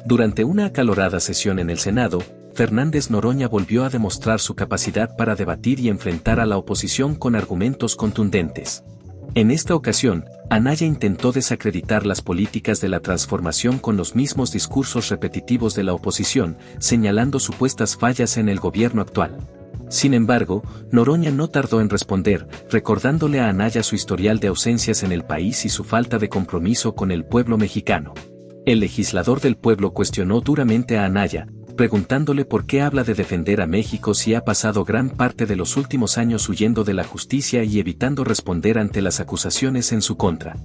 Durante una acalorada sesión en el Senado, Fernández Noroña volvió a demostrar su capacidad para debatir y enfrentar a la oposición con argumentos contundentes. En esta ocasión, Anaya intentó desacreditar las políticas de la transformación con los mismos discursos repetitivos de la oposición, señalando supuestas fallas en el gobierno actual. Sin embargo, Noroña no tardó en responder, recordándole a Anaya su historial de ausencias en el país y su falta de compromiso con el pueblo mexicano. El legislador del pueblo cuestionó duramente a Anaya, preguntándole por qué habla de defender a México si ha pasado gran parte de los últimos años huyendo de la justicia y evitando responder ante las acusaciones en su contra.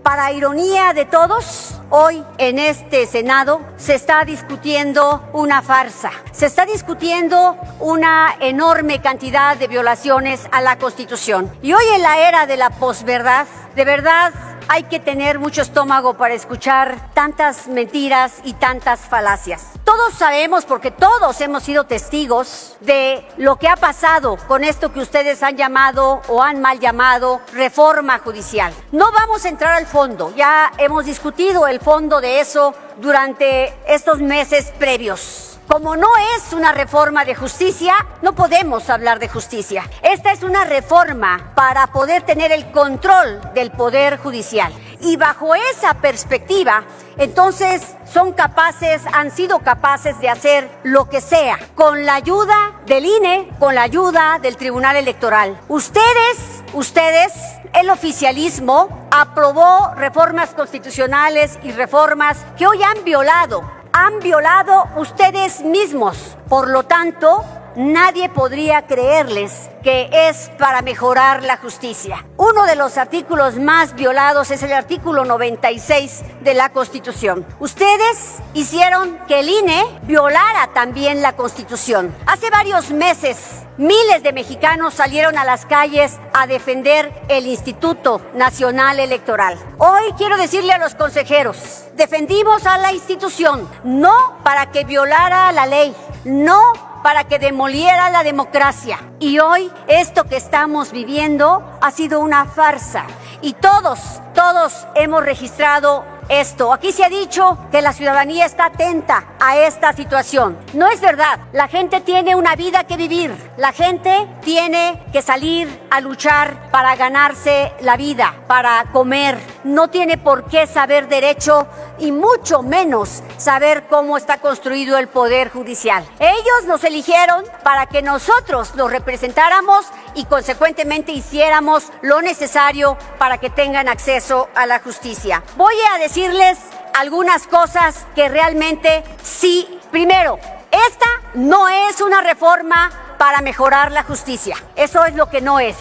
Para ironía de todos, hoy en este Senado se está discutiendo una farsa. Se está discutiendo una enorme cantidad de violaciones a la Constitución. Y hoy en la era de la posverdad, de verdad, hay que tener mucho estómago para escuchar tantas mentiras y tantas falacias. Todos sabemos, porque todos hemos sido testigos de lo que ha pasado con esto que ustedes han llamado o han mal llamado reforma judicial. No vamos a entrar al fondo, ya hemos discutido el fondo de eso durante estos meses previos. Como no es una reforma de justicia, no podemos hablar de justicia. Esta es una reforma para poder tener el control del Poder Judicial. Y bajo esa perspectiva, entonces han sido capaces de hacer lo que sea, con la ayuda del INE, con la ayuda del Tribunal Electoral. Ustedes, el oficialismo, aprobó reformas constitucionales y reformas que hoy han violado ustedes mismos. Por lo tanto, nadie podría creerles que es para mejorar la justicia. Uno de los artículos más violados es el artículo 96 de la Constitución. Ustedes hicieron que el INE violara también la Constitución. Hace varios meses, miles de mexicanos salieron a las calles a defender el Instituto Nacional Electoral. Hoy quiero decirle a los consejeros, defendimos a la institución, no para que violara la ley, no para que demoliera la democracia. Y hoy esto que estamos viviendo ha sido una farsa. Y todos hemos registrado esto. Aquí se ha dicho que la ciudadanía está atenta a esta situación. No es verdad. La gente tiene una vida que vivir. La gente tiene que salir a luchar para ganarse la vida, para comer. No tiene por qué saber derecho y mucho menos saber cómo está construido el Poder Judicial. Ellos nos eligieron para que nosotros los representáramos y consecuentemente hiciéramos lo necesario para que tengan acceso a la justicia. Voy a decirles algunas cosas que realmente sí. Primero, esta no es una reforma para mejorar la justicia. Eso es lo que no es.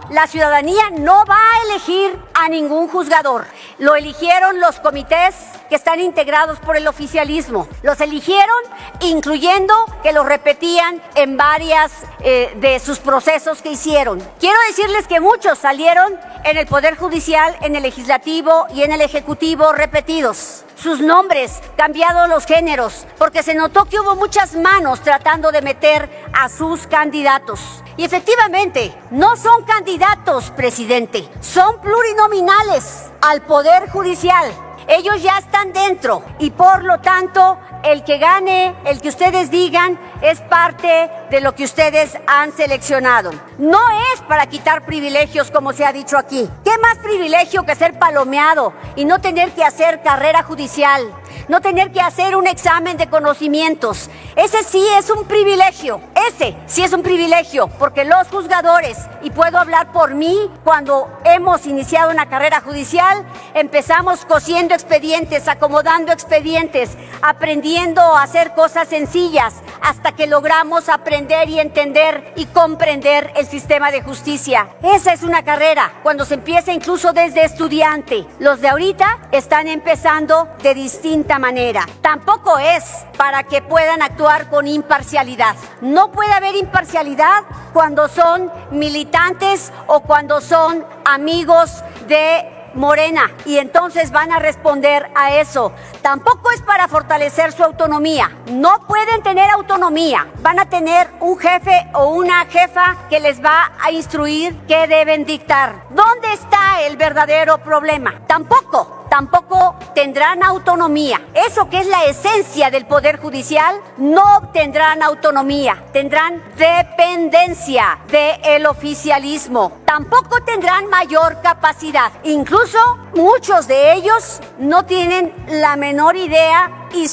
La ciudadanía no va a elegir a ningún juzgador. Lo eligieron los comités que están integrados por el oficialismo. Los eligieron incluyendo que lo repetían en varias de sus procesos que hicieron. Quiero decirles que muchos salieron en el Poder Judicial, en el Legislativo y en el Ejecutivo repetidos. Sus nombres, cambiados los géneros, porque se notó que hubo muchas manos tratando de meter a sus candidatos. Y efectivamente, no son candidatos, presidente, son plurinominales al Poder Judicial. Ellos ya están dentro y por lo tanto el que gane, el que ustedes digan, es parte de lo que ustedes han seleccionado. No es para quitar privilegios como se ha dicho aquí. ¿Qué más privilegio que ser palomeado y no tener que hacer carrera judicial? No tener que hacer un examen de conocimientos. Ese sí es un privilegio. Ese sí es un privilegio, porque los juzgadores, y puedo hablar por mí, cuando hemos iniciado una carrera judicial, empezamos cosiendo expedientes, acomodando expedientes, aprendiendo a hacer cosas sencillas, hasta que logramos aprender y entender y comprender el sistema de justicia. Esa es una carrera, cuando se empieza incluso desde estudiante. Los de ahorita están empezando de distinta manera. Tampoco es para que puedan actuar con imparcialidad. No puede haber imparcialidad cuando son militantes o cuando son amigos de Morena, y entonces van a responder a eso. Tampoco es para fortalecer su autonomía. No pueden tener autonomía. Van a tener un jefe o una jefa que les va a instruir qué deben dictar. ¿Dónde está el verdadero problema? Tampoco tampoco tendrán autonomía. Eso que es la esencia del Poder Judicial, no tendrán autonomía, tendrán dependencia del oficialismo. Tampoco tendrán mayor capacidad. Incluso muchos de ellos no tienen la menor idea y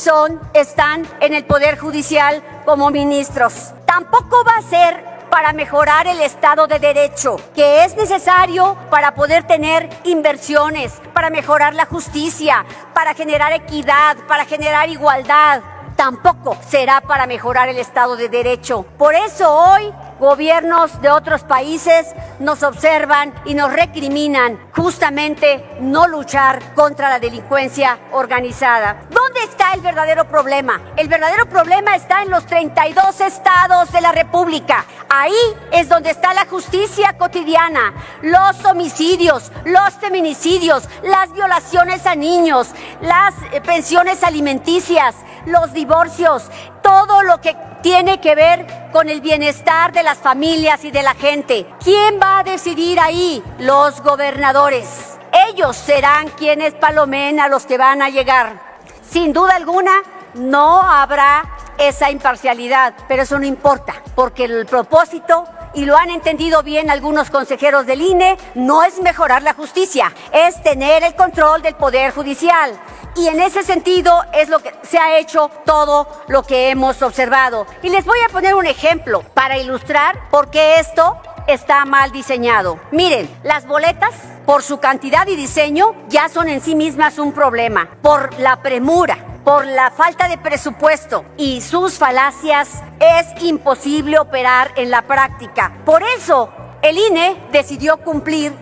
están en el Poder Judicial como ministros. Tampoco va a ser para mejorar el Estado de Derecho, que es necesario para poder tener inversiones, para mejorar la justicia, para generar equidad, para generar igualdad. Tampoco será para mejorar el Estado de Derecho. Por eso hoy gobiernos de otros países nos observan y nos recriminan justamente no luchar contra la delincuencia organizada. ¿Dónde está el verdadero problema? El verdadero problema está en los 32 estados de la República. Ahí es donde está la justicia cotidiana, los homicidios, los feminicidios, las violaciones a niños, las pensiones alimenticias, los divorcios, todo lo que tiene que ver con el bienestar de las familias y de la gente. ¿Quién va a decidir ahí? Los gobernadores. Ellos serán quienes palomeen a los que van a llegar. Sin duda alguna, no habrá esa imparcialidad, pero eso no importa, porque el propósito, y lo han entendido bien algunos consejeros del INE, no es mejorar la justicia, es tener el control del Poder Judicial. Y en ese sentido es lo que se ha hecho todo lo que hemos observado. Y les voy a poner un ejemplo para ilustrar por qué esto está mal diseñado. Miren, las boletas, por su cantidad y diseño, ya son en sí mismas un problema. Por la premura, por la falta de presupuesto y sus falacias, es imposible operar en la práctica. Por eso, el INE decidió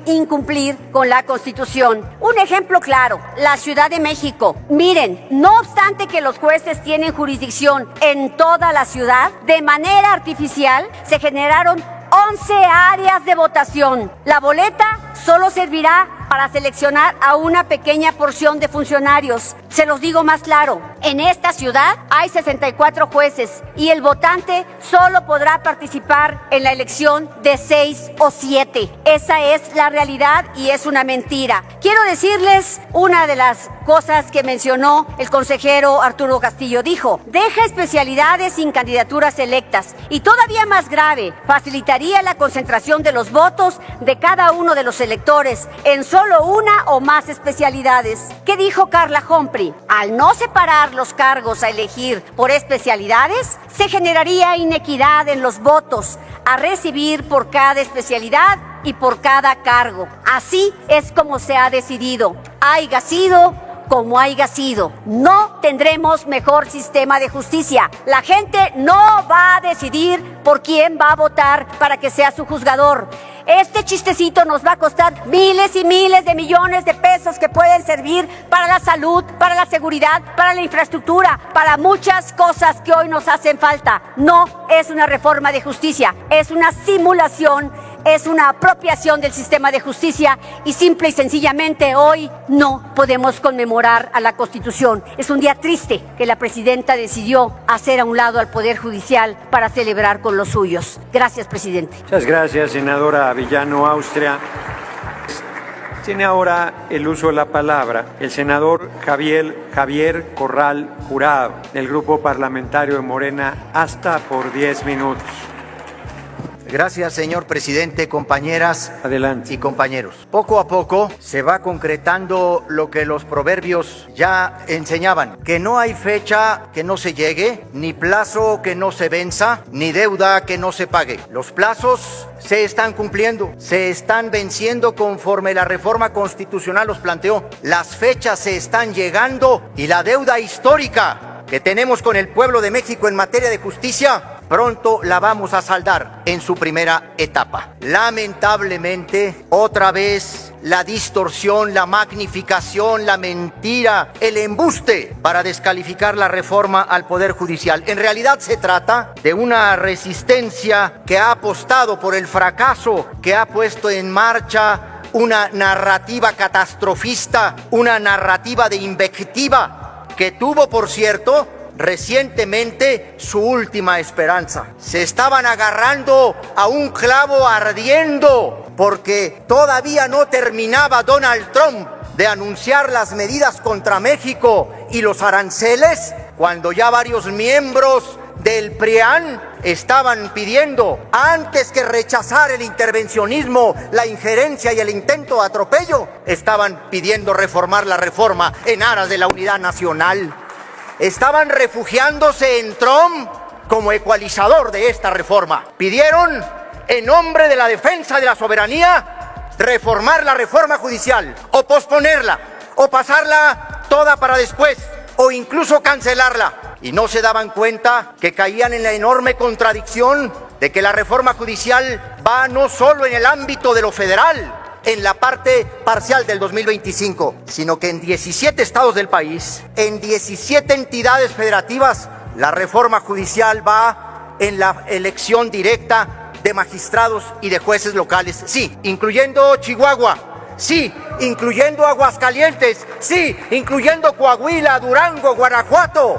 incumplir con la Constitución. Un ejemplo claro, la Ciudad de México. Miren, no obstante que los jueces tienen jurisdicción en toda la ciudad, de manera artificial se generaron 11 áreas de votación. La boleta solo servirá para seleccionar a una pequeña porción de funcionarios. Se los digo más claro, en esta ciudad hay 64 jueces y el votante solo podrá participar en la elección de 6 o 7. Esa es la realidad y es una mentira. Quiero decirles una de las cosas que mencionó el consejero Arturo Castillo. Dijo, deja especialidades sin candidaturas electas y todavía más grave, facilitaría la concentración de los votos de cada uno de los electores en solo una o más especialidades. ¿Qué dijo Carla Humphrey? Al no separar los cargos a elegir por especialidades, se generaría inequidad en los votos a recibir por cada especialidad y por cada cargo. Así es como se ha decidido. Haya sido como haya sido. No tendremos mejor sistema de justicia. La gente no va a decidir por quién va a votar para que sea su juzgador. Este chistecito nos va a costar miles y miles de millones de pesos que pueden servir para la salud, para la seguridad, para la infraestructura, para muchas cosas que hoy nos hacen falta. No es una reforma de justicia, es una simulación, es una apropiación del sistema de justicia y simple y sencillamente hoy no podemos conmemorar a la Constitución. Es un día triste que la presidenta decidió hacer a un lado al Poder Judicial para celebrar con los suyos. Gracias, presidente. Muchas gracias, senadora Villano Austria. Tiene ahora el uso de la palabra el senador Javier Corral Jurado, del Grupo Parlamentario de Morena, hasta por 10 minutos. Gracias, señor presidente, compañeras Adelante. y compañeros. Poco a poco se va concretando lo que los proverbios ya enseñaban, que no hay fecha que no se llegue, ni plazo que no se venza, ni deuda que no se pague. Los plazos se están cumpliendo, se están venciendo conforme la reforma constitucional los planteó. Las fechas se están llegando y la deuda histórica que tenemos con el pueblo de México en materia de justicia pronto la vamos a saldar en su primera etapa. Lamentablemente, otra vez, la distorsión, la magnificación, la mentira, el embuste para descalificar la reforma al Poder Judicial. En realidad se trata de una resistencia que ha apostado por el fracaso, que ha puesto en marcha una narrativa catastrofista, una narrativa de invectiva, que tuvo, por cierto, recientemente su última esperanza. Se estaban agarrando a un clavo ardiendo porque todavía no terminaba Donald Trump de anunciar las medidas contra México y los aranceles, cuando ya varios miembros del PRIAN estaban pidiendo, antes que rechazar el intervencionismo, la injerencia y el intento de atropello, estaban pidiendo reformar la reforma en aras de la unidad nacional. Estaban refugiándose en Trump como ecualizador de esta reforma. Pidieron, en nombre de la defensa de la soberanía, reformar la reforma judicial, o posponerla, o pasarla toda para después, o incluso cancelarla. Y no se daban cuenta que caían en la enorme contradicción de que la reforma judicial va no solo en el ámbito de lo federal, en la parte parcial del 2025, sino que en 17 estados del país, en 17 entidades federativas, la reforma judicial va en la elección directa de magistrados y de jueces locales, sí, incluyendo Chihuahua, sí, incluyendo Aguascalientes, sí, incluyendo Coahuila, Durango, Guanajuato.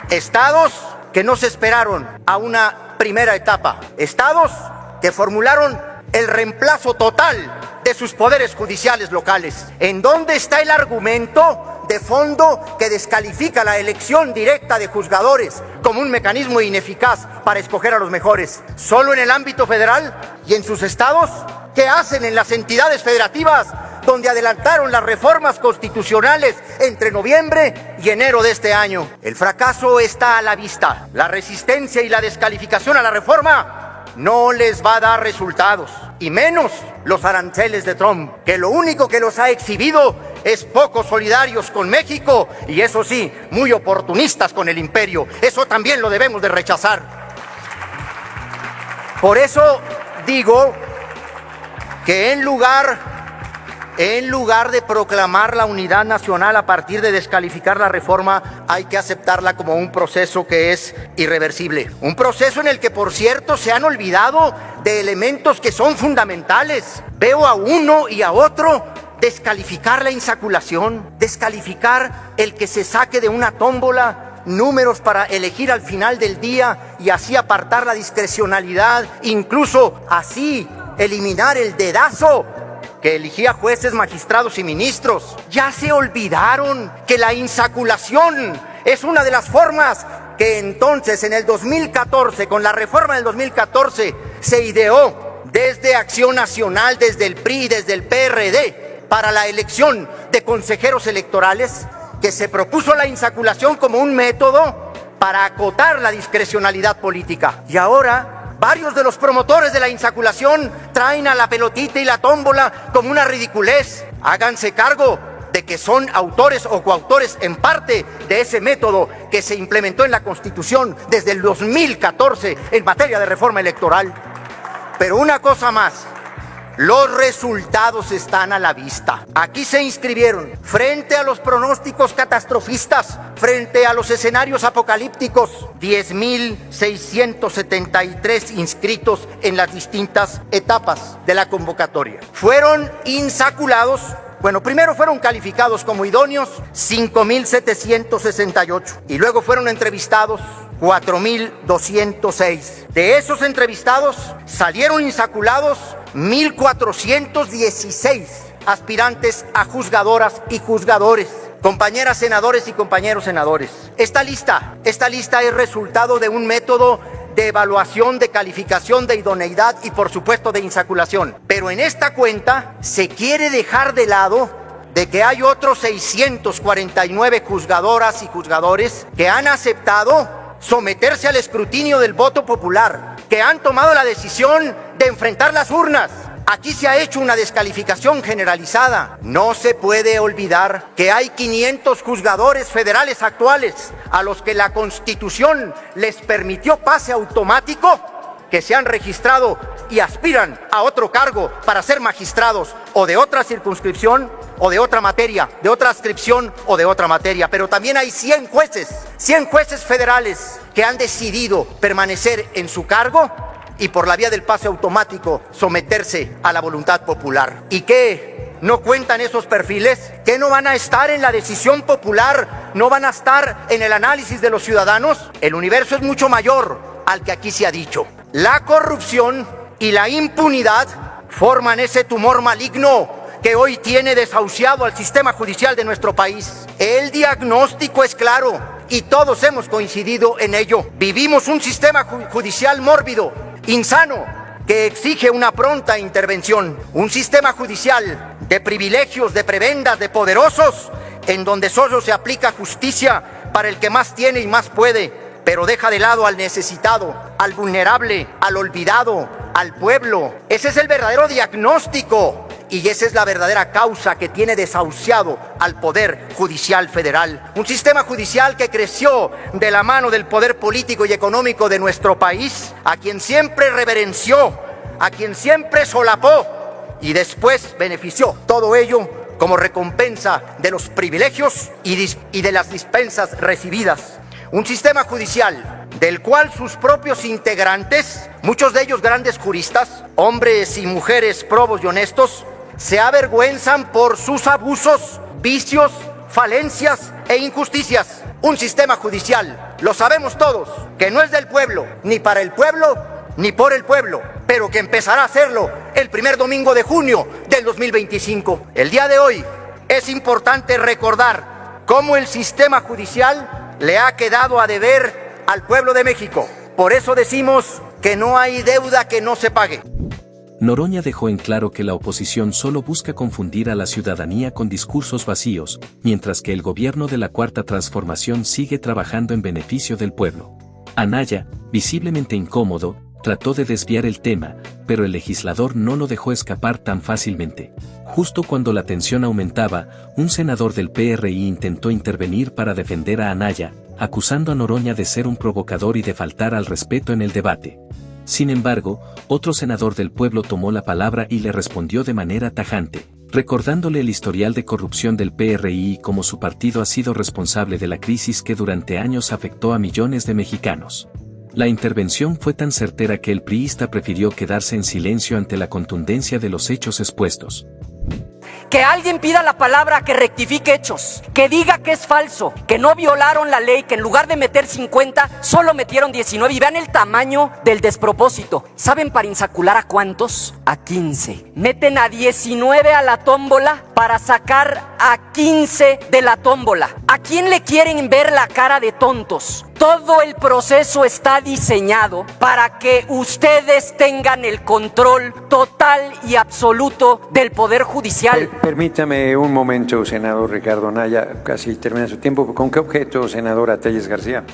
Estados que no se esperaron a una primera etapa, estados que formularon el reemplazo total de sus poderes judiciales locales. ¿En dónde está el argumento de fondo que descalifica la elección directa de juzgadores como un mecanismo ineficaz para escoger a los mejores? ¿Solo en el ámbito federal y en sus estados? ¿Qué hacen en las entidades federativas donde adelantaron las reformas constitucionales entre noviembre y enero de este año? El fracaso está a la vista. La resistencia y la descalificación a la reforma no les va a dar resultados, y menos los aranceles de Trump, que lo único que los ha exhibido es poco solidarios con México y, eso sí, muy oportunistas con el imperio. Eso también lo debemos de rechazar. Por eso digo que en lugar de proclamar la unidad nacional a partir de descalificar la reforma, hay que aceptarla como un proceso que es irreversible. Un proceso en el que, por cierto, se han olvidado de elementos que son fundamentales. Veo a uno y a otro descalificar la insaculación, descalificar el que se saque de una tómbola números para elegir al final del día y así apartar la discrecionalidad, incluso así eliminar el dedazo que elegía jueces, magistrados y ministros. Ya se olvidaron que la insaculación es una de las formas que entonces en el 2014, con la reforma del 2014, se ideó desde Acción Nacional, desde el PRI, desde el PRD, para la elección de consejeros electorales, que se propuso la insaculación como un método para acotar la discrecionalidad política. Y ahora varios de los promotores de la insaculación traen a la pelotita y la tómbola como una ridiculez. Háganse cargo de que son autores o coautores en parte de ese método que se implementó en la Constitución desde el 2014 en materia de reforma electoral. Pero una cosa más, los resultados están a la vista. Aquí se inscribieron, frente a los pronósticos catastrofistas, frente a los escenarios apocalípticos, 10,673 inscritos en las distintas etapas de la convocatoria. Fueron insaculados, primero fueron calificados como idóneos 5,768 y luego fueron entrevistados 4,206. De esos entrevistados salieron insaculados 1,416 aspirantes a juzgadoras y juzgadores, compañeras senadores y compañeros senadores. Esta lista es resultado de un método de evaluación, de calificación, de idoneidad y, por supuesto, de insaculación. Pero en esta cuenta se quiere dejar de lado de que hay otros 649 juzgadoras y juzgadores que han aceptado someterse al escrutinio del voto popular, que han tomado la decisión de enfrentar las urnas. Aquí se ha hecho una descalificación generalizada. No se puede olvidar que hay 500 juzgadores federales actuales a los que la Constitución les permitió pase automático, que se han registrado y aspiran a otro cargo para ser magistrados o de otra circunscripción o de otra materia, de otra adscripción o de otra materia. Pero también hay 100 jueces federales que han decidido permanecer en su cargo y por la vía del pase automático someterse a la voluntad popular. ¿Y qué? ¿No cuentan esos perfiles? ¿Que no van a estar en la decisión popular? ¿No van a estar en el análisis de los ciudadanos? El universo es mucho mayor al que aquí se ha dicho. La corrupción y la impunidad forman ese tumor maligno que hoy tiene desahuciado al sistema judicial de nuestro país. El diagnóstico es claro y todos hemos coincidido en ello. Vivimos un sistema judicial mórbido, insano, que exige una pronta intervención. Un sistema judicial de privilegios, de prebendas, de poderosos, en donde solo se aplica justicia para el que más tiene y más puede, pero deja de lado al necesitado, al vulnerable, al olvidado, al pueblo. Ese es el verdadero diagnóstico y esa es la verdadera causa que tiene desahuciado al Poder Judicial Federal. Un sistema judicial que creció de la mano del poder político y económico de nuestro país, a quien siempre reverenció, a quien siempre solapó y después benefició. Todo ello como recompensa de los privilegios y de las dispensas recibidas. Un sistema judicial del cual sus propios integrantes, muchos de ellos grandes juristas, hombres y mujeres probos y honestos, se avergüenzan por sus abusos, vicios, falencias e injusticias. Un sistema judicial, lo sabemos todos, que no es del pueblo, ni para el pueblo, ni por el pueblo, pero que empezará a hacerlo el primer domingo de junio del 2025. El día de hoy es importante recordar cómo el sistema judicial le ha quedado a deber al pueblo de México. Por eso decimos que no hay deuda que no se pague. Noroña dejó en claro que la oposición solo busca confundir a la ciudadanía con discursos vacíos, mientras que el gobierno de la Cuarta Transformación sigue trabajando en beneficio del pueblo. Anaya, visiblemente incómodo, trató de desviar el tema, pero el legislador no lo dejó escapar tan fácilmente. Justo cuando la tensión aumentaba, un senador del PRI intentó intervenir para defender a Anaya, acusando a Noroña de ser un provocador y de faltar al respeto en el debate. Sin embargo, otro senador del pueblo tomó la palabra y le respondió de manera tajante, recordándole el historial de corrupción del PRI y cómo su partido ha sido responsable de la crisis que durante años afectó a millones de mexicanos. La intervención fue tan certera que el priista prefirió quedarse en silencio ante la contundencia de los hechos expuestos. Que alguien pida la palabra, que rectifique hechos, que diga que es falso, que no violaron la ley, que en lugar de meter 50, solo metieron 19 y vean el tamaño del despropósito. ¿Saben para insacular a cuántos? A 15. Meten a 19 a la tómbola para sacar a 15 de la tómbola. ¿A quién le quieren ver la cara de tontos? Todo el proceso está diseñado para que ustedes tengan el control total y absoluto del Poder Judicial. Permítame un momento, senador Ricardo Anaya, casi termina su tiempo. ¿Con qué objeto, senadora Telles García?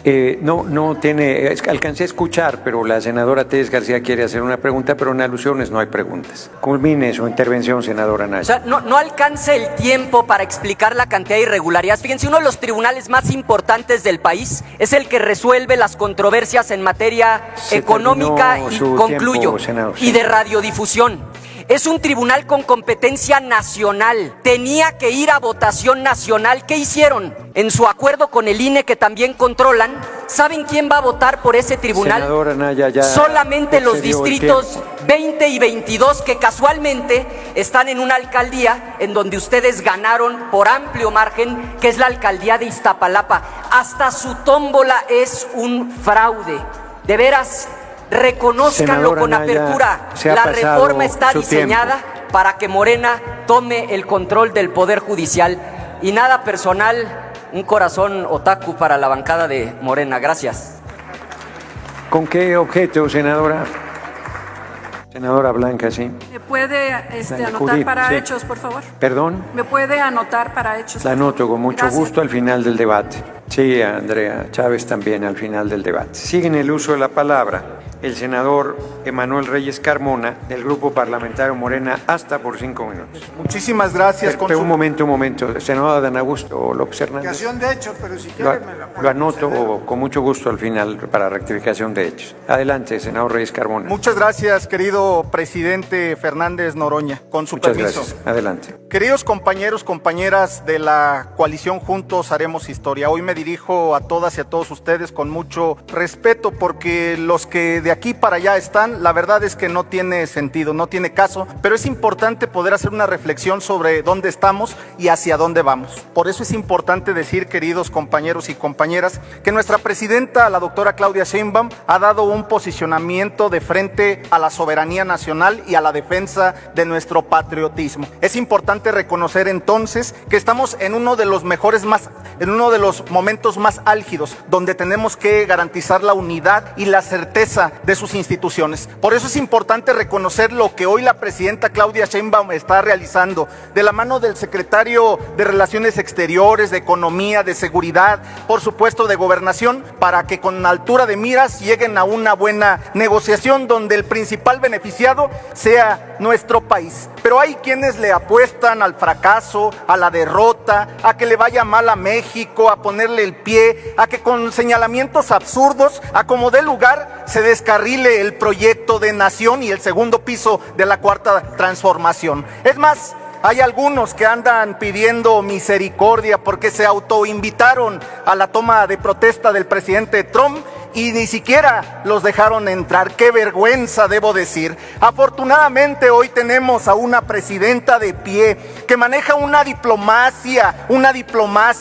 No tiene, alcancé a escuchar, pero la senadora Telles García quiere hacer una pregunta, pero en alusiones no hay preguntas. Culmine su intervención, senadora Anaya. O sea, no alcanza el tiempo para explicar la cantidad de irregularidades. Fíjense, uno de los tribunales más importantes del país es el que resuelve las controversias en materia económica y concluyo, senador, y de radiodifusión. Es un tribunal con competencia nacional. Tenía que ir a votación nacional. ¿Qué hicieron? En su acuerdo con el INE, que también controlan, ¿saben quién va a votar por ese tribunal? Senadora Anaya, ya solamente los distritos 20 y 22, que casualmente están en una alcaldía en donde ustedes ganaron por amplio margen, que es la alcaldía de Iztapalapa. Hasta su tómbola es un fraude. De veras, reconózcanlo con apertura. La reforma está diseñada para que Morena tome el control del Poder Judicial. Y nada personal, un corazón otaku para la bancada de Morena. Gracias. ¿Con qué objeto, senadora? Senadora Blanca, sí. ¿Me puede anotar Judith, para sí. hechos, por favor? ¿Perdón? ¿Me puede anotar para hechos? La anoto con mucho Gracias. gusto al final del debate. Sí, Andrea Chávez también al final del debate. Sigue en el uso de la palabra el senador Emanuel Reyes Carmona, del Grupo Parlamentario Morena, hasta por 5 minutos. Muchísimas gracias. Pero un momento. Senador Adán Augusto López Hernández. Rectificación de hechos, pero si quiere me la puedo Lo anoto conceder. con mucho gusto al final para rectificación de hechos. Adelante, senador Reyes Carmona. Muchas gracias, querido presidente Fernández Noroña. Con su Muchas permiso. gracias. Adelante. Queridos compañeros, compañeras de la coalición Juntos Haremos Historia, hoy me dirijo a todas y a todos ustedes con mucho respeto porque los que de de aquí para allá están, la verdad es que no tiene sentido, no tiene caso, pero es importante poder hacer una reflexión sobre dónde estamos y hacia dónde vamos. Por eso es importante decir, queridos compañeros y compañeras, que nuestra presidenta, la doctora Claudia Sheinbaum, ha dado un posicionamiento de frente a la soberanía nacional y a la defensa de nuestro patriotismo. Es importante reconocer entonces que estamos en uno de los momentos más álgidos, donde tenemos que garantizar la unidad y la certeza de sus instituciones. Por eso es importante reconocer lo que hoy la presidenta Claudia Sheinbaum está realizando, de la mano del secretario de Relaciones Exteriores, de Economía, de Seguridad, por supuesto de Gobernación, para que con altura de miras lleguen a una buena negociación donde el principal beneficiado sea nuestro país. Pero hay quienes le apuestan al fracaso, a la derrota, a que le vaya mal a México, a ponerle el pie, a que con señalamientos absurdos, a como dé lugar, se descarrile el proyecto de nación y el segundo piso de la Cuarta Transformación. Es más, hay algunos que andan pidiendo misericordia porque se autoinvitaron a la toma de protesta del presidente Trump y ni siquiera los dejaron entrar. ¡Qué vergüenza, debo decir! Afortunadamente hoy tenemos a una presidenta de pie que maneja una diplomacia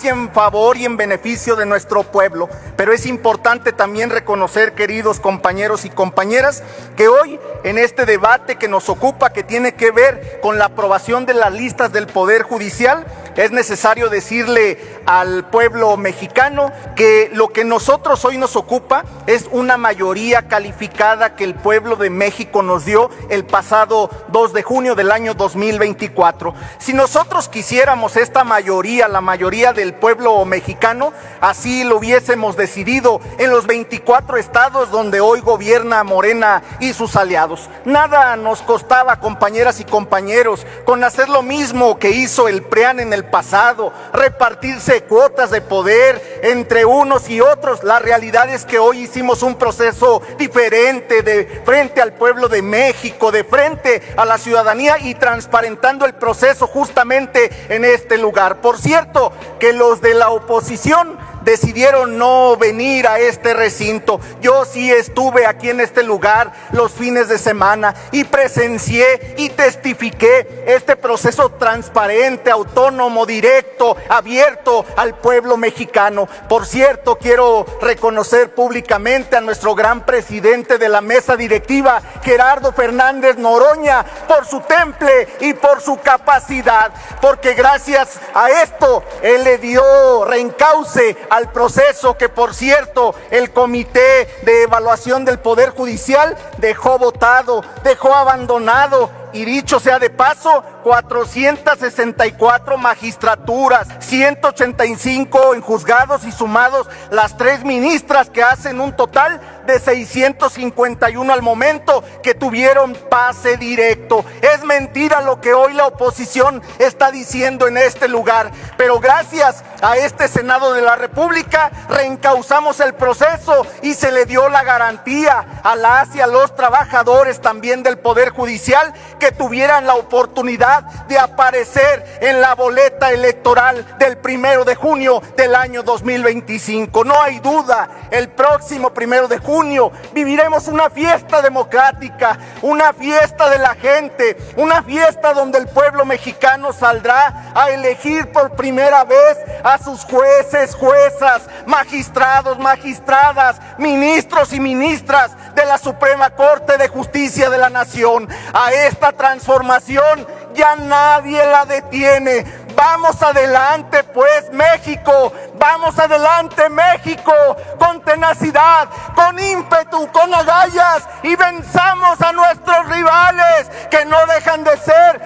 en favor y en beneficio de nuestro pueblo. Pero es importante también reconocer, queridos compañeros y compañeras, que hoy en este debate que nos ocupa, que tiene que ver con la aprobación de las listas del Poder Judicial, es necesario decirle al pueblo mexicano que lo que nosotros hoy nos ocupa es una mayoría calificada que el pueblo de México nos dio el pasado 2 de junio del año 2024. Si nosotros quisiéramos esta mayoría, la mayoría del pueblo mexicano, así lo hubiésemos decidido en los 24 estados donde hoy gobierna Morena y sus aliados. Nada nos costaba, compañeras y compañeros, con hacer lo mismo que hizo el PRIAN en el pasado, repartirse cuotas de poder entre unos y otros. La realidad es que hoy hicimos un proceso diferente de frente al pueblo de México, de frente a la ciudadanía y transparentando el proceso justamente en este lugar. Por cierto, que los de la oposición decidieron no venir a este recinto. Yo sí estuve aquí en este lugar los fines de semana y presencié y testifiqué este proceso transparente, autónomo, directo, abierto al pueblo mexicano. Por cierto, quiero reconocer públicamente a nuestro gran presidente de la mesa directiva, Gerardo Fernández Noroña, por su temple y por su capacidad, porque gracias a esto él le dio reencauce al proceso que, por cierto, el Comité de Evaluación del Poder Judicial dejó botado, dejó abandonado. Y dicho sea de paso, 464 magistraturas, 185 en juzgados y sumados las 3 ministras que hacen un total de 651 al momento que tuvieron pase directo. Es mentira lo que hoy la oposición está diciendo en este lugar, pero gracias a este Senado de la República reencauzamos el proceso y se le dio la garantía a las y a los trabajadores también del Poder Judicial que tuvieran la oportunidad de aparecer en la boleta electoral del 1 de junio del año 2025. No hay duda, el próximo 1 de junio viviremos una fiesta democrática, una fiesta de la gente, una fiesta donde el pueblo mexicano saldrá a elegir por primera vez a sus jueces, juezas, magistrados, magistradas, ministros y ministras de la Suprema Corte de Justicia de la Nación. A esta transformación ya nadie la detiene. Vamos adelante pues, México, vamos adelante, México, con tenacidad, con ímpetu, con agallas, y venzamos a nuestros rivales que no dejan de ser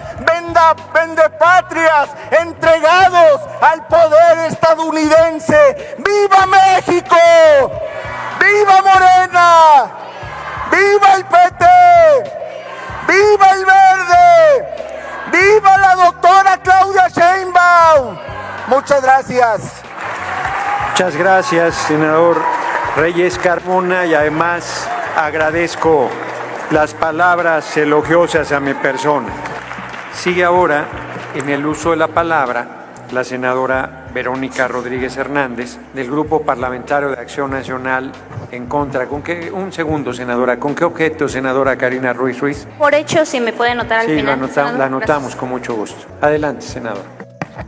vendepatrias entregados al poder estadounidense. ¡Viva México! ¡Viva Morena! ¡Viva el PT! ¡Viva el Verde! ¡Viva la doctora Claudia Sheinbaum! Muchas gracias. Muchas gracias, senador Reyes Carmona, y además agradezco las palabras elogiosas a mi persona. Sigue ahora, en el uso de la palabra, la senadora Verónica Rodríguez Hernández, del Grupo Parlamentario de Acción Nacional en contra. Un segundo, senadora. ¿Con qué objeto, senadora Karina Ruiz Ruiz? Por hecho, si me puede anotar al Sí, final. la anotamos con mucho gusto. Adelante, senadora.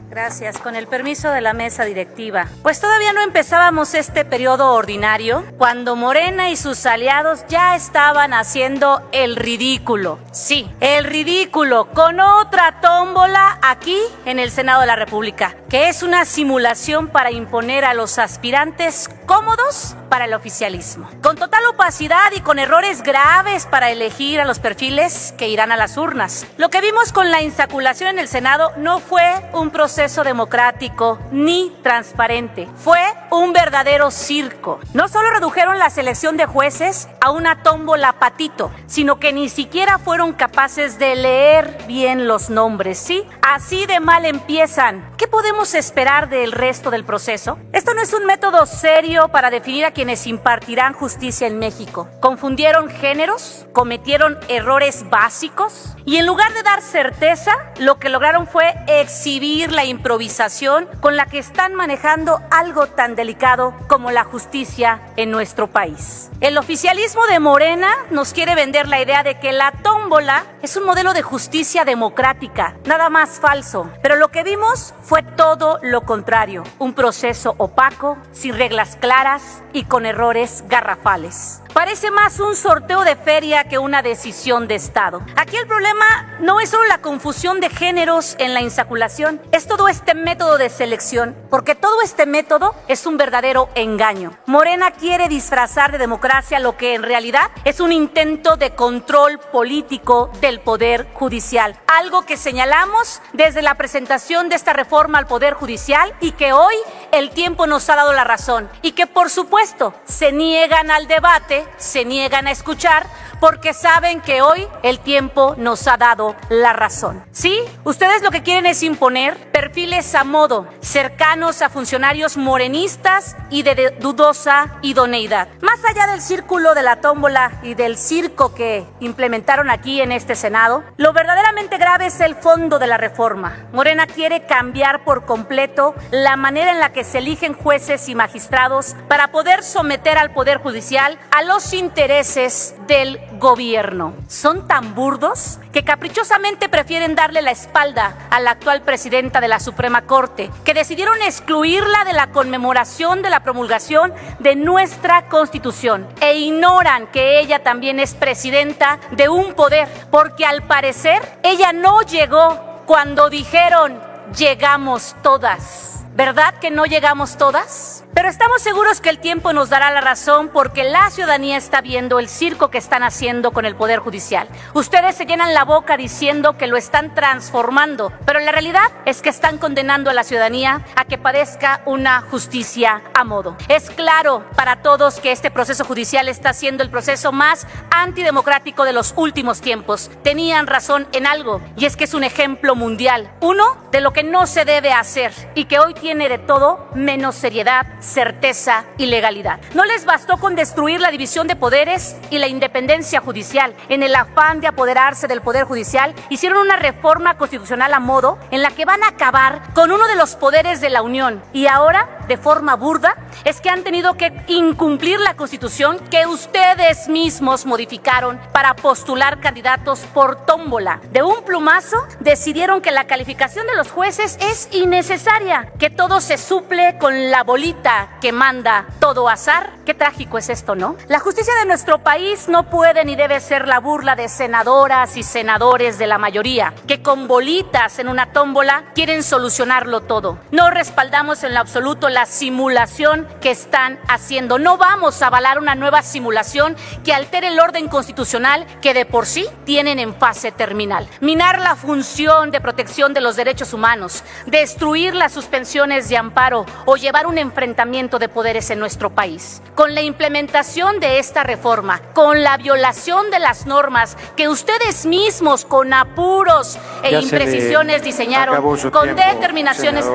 Gracias. Con el permiso de la mesa directiva. Pues todavía no empezábamos este periodo ordinario cuando Morena y sus aliados ya estaban haciendo el ridículo. Sí, el ridículo con otra tómbola aquí en el Senado de la República, que es una simulación para imponer a los aspirantes cómodos para el oficialismo. Con total opacidad y con errores graves para elegir a los perfiles que irán a las urnas. Lo que vimos con la insaculación en el Senado no fue un proceso democrático ni transparente. Fue un verdadero circo. No solo redujeron la selección de jueces a una tómbola patito, sino que ni siquiera fueron capaces de leer bien los nombres, ¿sí? Así de mal empiezan. ¿Qué podemos esperar del resto del proceso? Esto no es un método serio para definir a quienes impartirán justicia en México. Confundieron géneros, cometieron errores básicos y en lugar de dar certeza, lo que lograron fue exhibir la improvisación con la que están manejando algo tan delicado como la justicia en nuestro país. El oficialismo de Morena nos quiere vender la idea de que la tómbola es un modelo de justicia democrática, nada más falso. Pero lo que vimos fue todo lo contrario, un proceso opaco, sin reglas claras y con errores garrafales. Parece más un sorteo de feria que una decisión de Estado. Aquí el problema no es solo la confusión de géneros en la insaculación, es todo este método de selección, porque todo este método es un verdadero engaño. Morena quiere disfrazar de democracia lo que en realidad es un intento de control político del Poder Judicial, algo que señalamos desde la presentación de esta reforma al Poder Judicial y que hoy el tiempo nos ha dado la razón y que por supuesto se niegan al debate, se niegan a escuchar porque saben que hoy el tiempo nos ha dado la razón. Sí, ustedes lo que quieren es imponer perfiles a modo, cercanos a funcionarios morenistas y de dudosa idoneidad. Más allá del círculo de la tómbola y del circo que implementaron aquí en este Senado, lo verdaderamente grave es el fondo de la reforma. Morena quiere cambiar por completo la manera en la que se eligen jueces y magistrados para poder someter al Poder Judicial a los intereses del gobierno. Son tan burdos que caprichosamente prefieren darle la espalda a la actual presidenta de la Suprema Corte, que decidieron excluirla de la conmemoración de la promulgación de nuestra Constitución e ignoran que ella también es presidenta de un poder, porque al parecer ella no llegó cuando dijeron llegamos todas. ¿Verdad que no llegamos todas? Pero estamos seguros que el tiempo nos dará la razón porque la ciudadanía está viendo el circo que están haciendo con el Poder Judicial. Ustedes se llenan la boca diciendo que lo están transformando, pero la realidad es que están condenando a la ciudadanía a que padezca una justicia a modo. Es claro para todos que este proceso judicial está siendo el proceso más antidemocrático de los últimos tiempos. Tenían razón en algo, y es que es un ejemplo mundial. Uno, de lo que no se debe hacer y que hoy tiene de todo menos seriedad, certeza y legalidad. No les bastó con destruir la división de poderes y la independencia judicial. En el afán de apoderarse del Poder Judicial, hicieron una reforma constitucional a modo en la que van a acabar con uno de los poderes de la Unión. Y ahora, de forma burda, es que han tenido que incumplir la Constitución que ustedes mismos modificaron para postular candidatos por tómbola. De un plumazo, decidieron que la calificación de los jueces es innecesaria, que todo se suple con la bolita que manda todo azar. Qué trágico es esto, ¿no? La justicia de nuestro país no puede ni debe ser la burla de senadoras y senadores de la mayoría, que con bolitas en una tómbola quieren solucionarlo todo. No respaldamos en lo absoluto la simulación que están haciendo. No vamos a avalar una nueva simulación que altere el orden constitucional que de por sí tienen en fase terminal. Minar la función de protección de los derechos humanos, destruir las suspensiones de amparo o llevar un enfrentamiento de poderes en nuestro país. Con la implementación de esta reforma, con la violación de las normas que ustedes mismos con apuros e imprecisiones diseñaron, con determinaciones,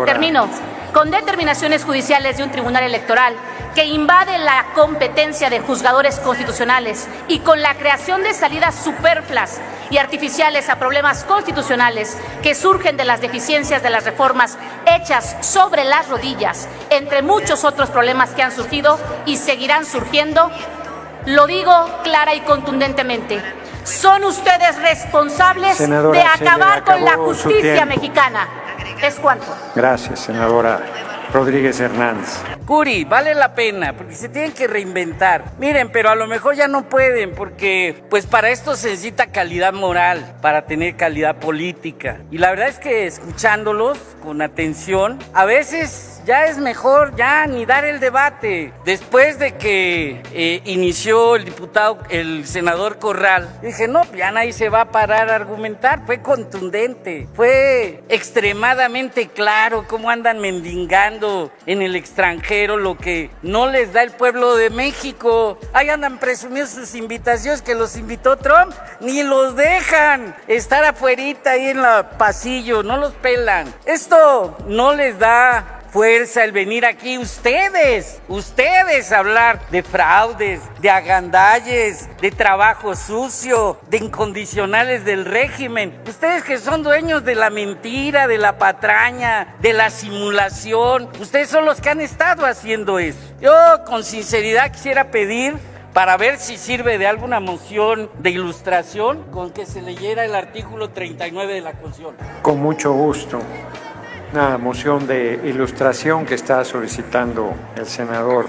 con determinaciones judiciales de un tribunal electoral que invade la competencia de juzgadores constitucionales y con la creación de salidas superfluas y artificiales a problemas constitucionales que surgen de las deficiencias de las reformas hechas sobre las rodillas, entre muchos otros problemas que han surgido y seguirán surgiendo, lo digo clara y contundentemente. Son ustedes responsables Senadora, de acabar con la acabó su justicia tiempo. mexicana. ¿Es cuánto? Gracias, senadora Rodríguez Hernández. Curi, vale la pena, porque se tienen que reinventar. Miren, pero a lo mejor ya no pueden, porque pues para esto se necesita calidad moral, para tener calidad política. Y la verdad es que escuchándolos con atención, a veces ya es mejor ya ni dar el debate. Después de que inició el senador Corral, dije, no, ya nadie se va a parar a argumentar. Fue contundente, fue extremadamente claro cómo andan mendigando en el extranjero lo que no les da el pueblo de México. Ahí andan presumiendo sus invitaciones que los invitó Trump, ni los dejan estar afuerita ahí en el pasillo, no los pelan. Esto no les da fuerza el venir aquí ustedes a hablar de fraudes, de agandalles, de trabajo sucio, de incondicionales del régimen. Ustedes que son dueños de la mentira, de la patraña, de la simulación, ustedes son los que han estado haciendo eso. Yo con sinceridad quisiera pedir, para ver si sirve de alguna moción de ilustración, con que se leyera el artículo 39 de la Constitución. Con mucho gusto. Una moción de ilustración que está solicitando el senador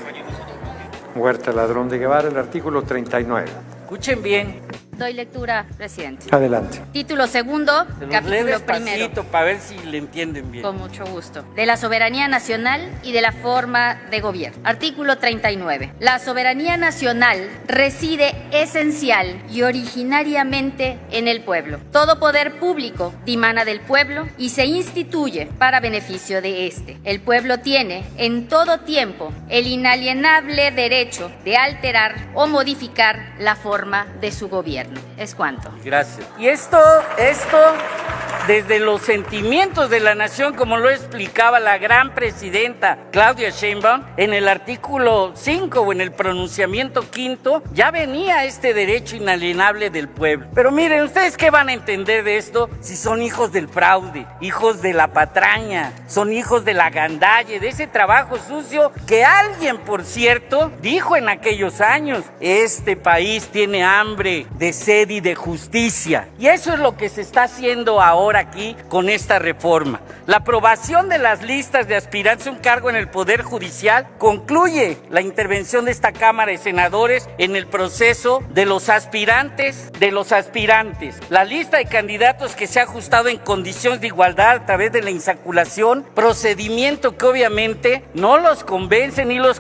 Huerta Ladrón de Guevara, el artículo 39. Escuchen bien. Doy lectura, presidente. Adelante. Título segundo, Se los lee capítulo primero. despacito para ver si le entienden bien. Con mucho gusto. De la soberanía nacional y de la forma de gobierno. Artículo 39. La soberanía nacional reside esencial y originariamente en el pueblo. Todo poder público dimana del pueblo y se instituye para beneficio de éste. El pueblo tiene en todo tiempo el inalienable derecho de alterar o modificar la forma de su gobierno. ¿Es cuánto? Gracias. Y esto, desde los sentimientos de la nación, como lo explicaba la gran presidenta Claudia Sheinbaum, en el artículo 5 o en el pronunciamiento quinto, ya venía este derecho inalienable del pueblo. Pero miren, ¿ustedes qué van a entender de esto si son hijos del fraude, hijos de la patraña, son hijos de la gandalle, de ese trabajo sucio que alguien, por cierto, dijo en aquellos años, este país tiene hambre de sed y de justicia? Y eso es lo que se está haciendo ahora aquí con esta reforma. La aprobación de las listas de aspirantes a un cargo en el Poder Judicial concluye la intervención de esta Cámara de Senadores en el proceso de los aspirantes. La lista de candidatos que se ha ajustado en condiciones de igualdad a través de la insaculación, procedimiento que obviamente no los convence ni los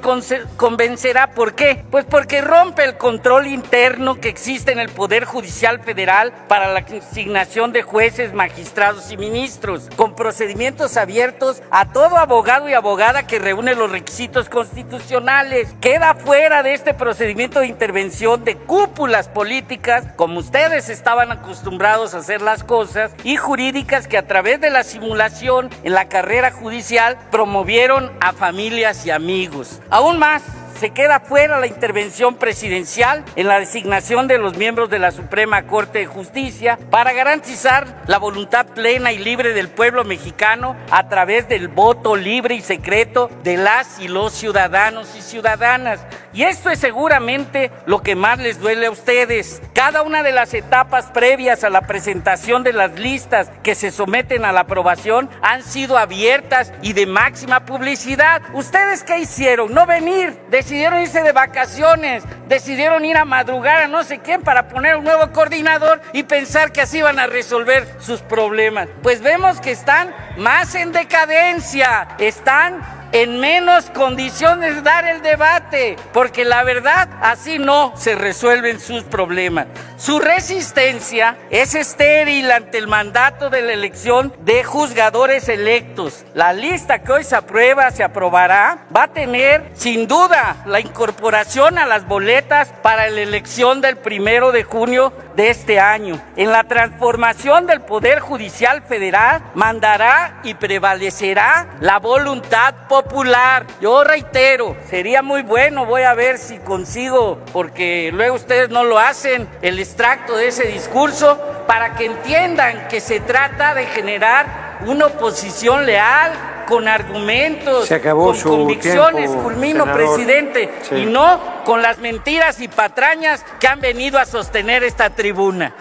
convencerá. ¿Por qué? Pues porque rompe el control interno que existe en el Poder Judicial Federal para la asignación de jueces, magistrados y ministros, con procedimientos abiertos a todo abogado y abogada que reúne los requisitos constitucionales. Queda fuera de este procedimiento de intervención de cúpulas políticas, como ustedes estaban acostumbrados a hacer las cosas, y jurídicas que a través de la simulación en la carrera judicial promovieron a familias y amigos. Aún más, se queda fuera la intervención presidencial en la designación de los miembros de la Suprema Corte de Justicia para garantizar la voluntad plena y libre del pueblo mexicano a través del voto libre y secreto de las y los ciudadanos y ciudadanas. Y esto es seguramente lo que más les duele a ustedes. Cada una de las etapas previas a la presentación de las listas que se someten a la aprobación han sido abiertas y de máxima publicidad. ¿Ustedes qué hicieron? No venir. Decidieron irse de vacaciones, decidieron ir a madrugar a no sé quién para poner un nuevo coordinador y pensar que así iban a resolver sus problemas. Pues vemos que están más en decadencia, están en menos condiciones de dar el debate, porque la verdad, así no se resuelven sus problemas. Su resistencia es estéril ante el mandato de la elección de juzgadores electos. La lista que hoy se aprueba, se aprobará, va a tener sin duda la incorporación a las boletas para la elección del 1 de junio de este año. En la transformación del Poder Judicial Federal mandará y prevalecerá la voluntad popular. Yo reitero, sería muy bueno, voy a ver si consigo, porque luego ustedes no lo hacen, el extracto de ese discurso para que entiendan que se trata de generar una oposición leal, con argumentos, Se acabó con su convicciones, tiempo, culmino, senador. presidente, Sí. y no con las mentiras y patrañas que han venido a sostener esta tribuna.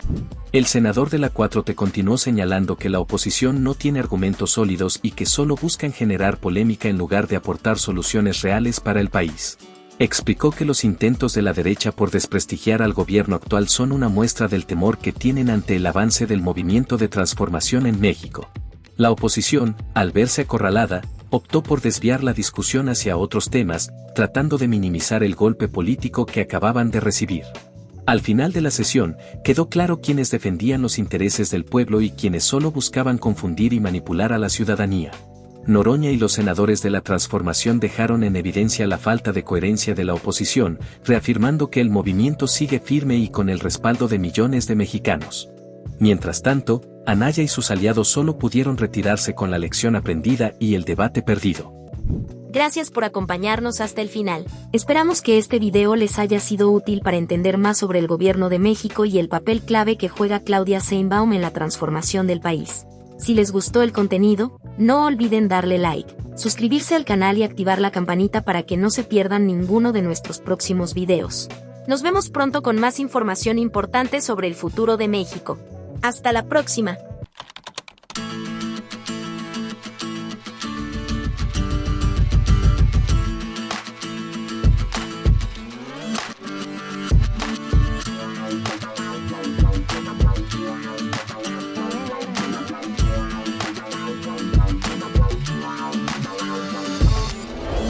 El senador de la 4T continuó señalando que la oposición no tiene argumentos sólidos y que solo buscan generar polémica en lugar de aportar soluciones reales para el país. Explicó que los intentos de la derecha por desprestigiar al gobierno actual son una muestra del temor que tienen ante el avance del movimiento de transformación en México. La oposición, al verse acorralada, optó por desviar la discusión hacia otros temas, tratando de minimizar el golpe político que acababan de recibir. Al final de la sesión, quedó claro quiénes defendían los intereses del pueblo y quienes solo buscaban confundir y manipular a la ciudadanía. Noroña y los senadores de la transformación dejaron en evidencia la falta de coherencia de la oposición, reafirmando que el movimiento sigue firme y con el respaldo de millones de mexicanos. Mientras tanto, Anaya y sus aliados solo pudieron retirarse con la lección aprendida y el debate perdido. Gracias por acompañarnos hasta el final. Esperamos que este video les haya sido útil para entender más sobre el gobierno de México y el papel clave que juega Claudia Sheinbaum en la transformación del país. Si les gustó el contenido, no olviden darle like, suscribirse al canal y activar la campanita para que no se pierdan ninguno de nuestros próximos videos. Nos vemos pronto con más información importante sobre el futuro de México. Hasta la próxima.